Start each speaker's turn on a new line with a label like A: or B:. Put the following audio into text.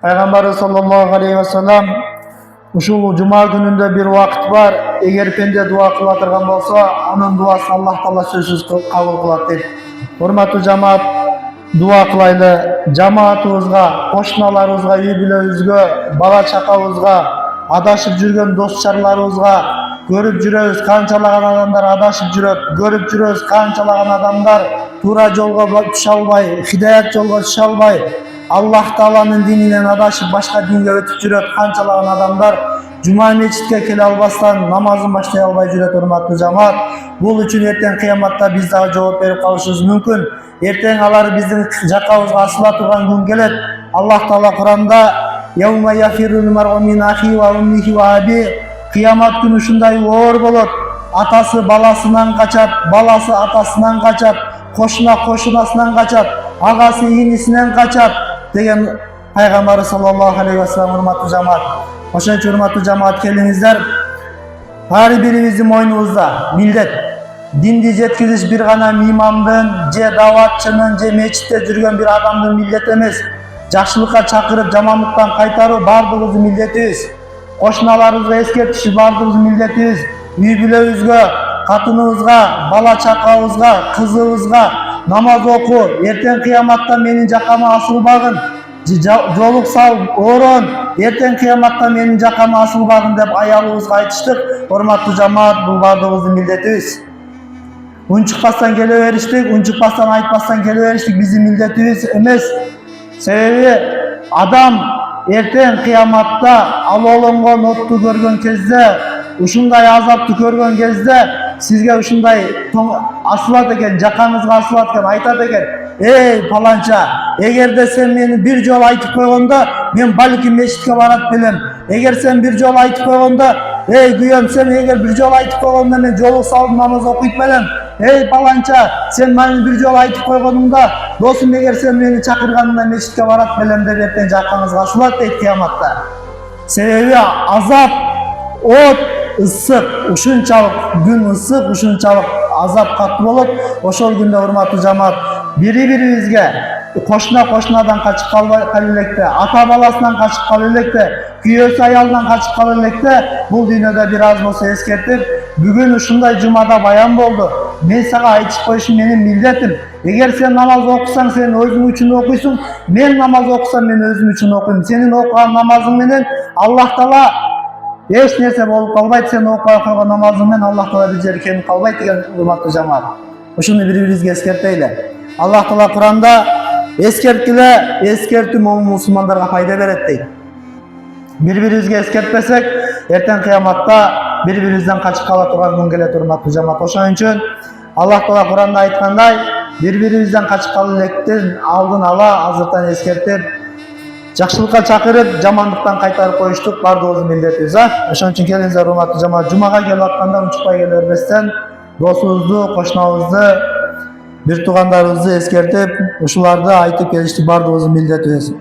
A: Peygamberimiz sallallahu aleyhi ve sellem uşul cuma gününde bir vakit var. Eğer pende dua kılatırgan bolsa, onun duasını Allah Taala sözsüz kabul kılat deyip. Hurmatlı cemaat, dua kılaylı. Cemaatımızga, koşnalarımızga, үй-бүлөбүзгө, bala çakabızga, adaşıp жүрген dostçarlarımızga, görüp жүрөбүz kançalagan adamlar adaşıp жүрөт, görüp жүрөбүz kançalagan adamlar tuura жолго түшө албай, hidayet жолго түшө албай, Allah Taala'nın dininden adaşıp başka dinge ötüp жүрөт kançalagan adamlar Cuma mecitke kele alбастан namazın başlay албай жүрөт. Hurmatlı cemaat, bul üçün erten kıyamatta biz daha жооп берип калышыбыз мүмкүн. Erten алар биздин жакабызга асыла турган күн келет. Allah Taala Kur'anda "Yevme yafirul mer'u min ahi ve ummihi ve abi" Kıyamat günü şunday oor bolot. Atası balasından kaçat, balası atasından kaçat, koşuna koşunasından kaçat, agası iğnisinden kaçat degen Peygamber sallallahu aleyhi ve sellem. Hurmatlı cemaat. Oşon üчүн hurmatlı cemaat kelingizler. Her birimizin moynubuzda millet. Dindi жеткизиш bir gana imamdın, je davatçının, je meçitte жүрген bir adamdın millet emes. Жакшылыкка чакырып, жаманлыктан кайтаруу бардыгыбыздын милдетибиz. Koşnalarыбызга эскертиши бардыгыбыздын милдетибиz. Үй-бүлөбүзгө, катыныбызга, бала чакабызга, кызыбызга намаз оку, эртең кыяматта менин жакама асылбагын, жолук сал, орон, эртең кыяматта менин жакама асылбагын деп аялыбызга айтыштык. Урматтуу жамаат, бул бардыгыбыздын милдетибиз. Унчукпастан келе бериштик, унчукпастан айтпастан келе бериштик биздин милдетибиз эмес. Себеби адам эртең кыяматта алоолонгон отту көргөн кезде, ушундай азапты көргөн кезде сизге ушундай асылат экен, жакаңызга асылат экен, айтат экен: "Эй паланча, эгерде сен мени бир жолу айтып койгондо, мен балким мечитке барат белем. Эгер сен бир жолу айтып койгондо, эй күйөөм, сен эгер бир жолу айтып койгондо мен жолук салып намаз окуйт белем. Эй паланча, сен мени бир жолу айтып койгонуңда, досум, эгер сен мени чакырганыңда мечитке барат белем" деп эртең жакаңызга асылат дейт кыяматта. Себеби азап, от, ысык, ушунчалык күн ысык, ушунчалык азап катуу болот. Ошол күндө урматтуу жамаат, бири-бирибизге кошунадан качып калбай электе, ата баласынан качып калып электе, күйөөсү аялынан качып калып электе, бул дүйнөдө бир аз болсо эскертип, бүгүн ушундай жумада баян болду. Мен сага айтып коюшум менин милдетим. Эгер сен намаз окусаң, сен өзүң үчүн окуйсуң, мен намаз окусам, мен өзүм үчүн окуйм. Сенин окуган намазың менен Аллах Таала эч нерсе болуп калбайт, сен окуй койгон намазың менен Аллах Таала бир жери кемип калбайт деген урматтуу жамаат. Ушуну бири-бирибизге эскертейли. Аллах Таала Кур'анда эскерткиле, эскертүү мусулмандарга пайда берет дейт. Бири-бирибизге эскертпесек, эртең кыяматта бири-бирибизден качып кала турган күн келет. Урматтуу жамаат, ошон үчүн Аллах Таала Кур'анда айткандай, бири-бирибизден качып калып электин алдын ала азыртан эскертип, жакшылыкка чакырып, жамандыктан кайтарып коюштук бардыгыбыздын милдетибиз. Ошон үчүн келиңиздер урматтуу жамаат, жумага келип атканда унчукпай келе бербестен досубузду, кошунабызды, бир туугандарыбызды эскертип, ушуларды айтып келиштик бардыгыбыздын милдетибиз.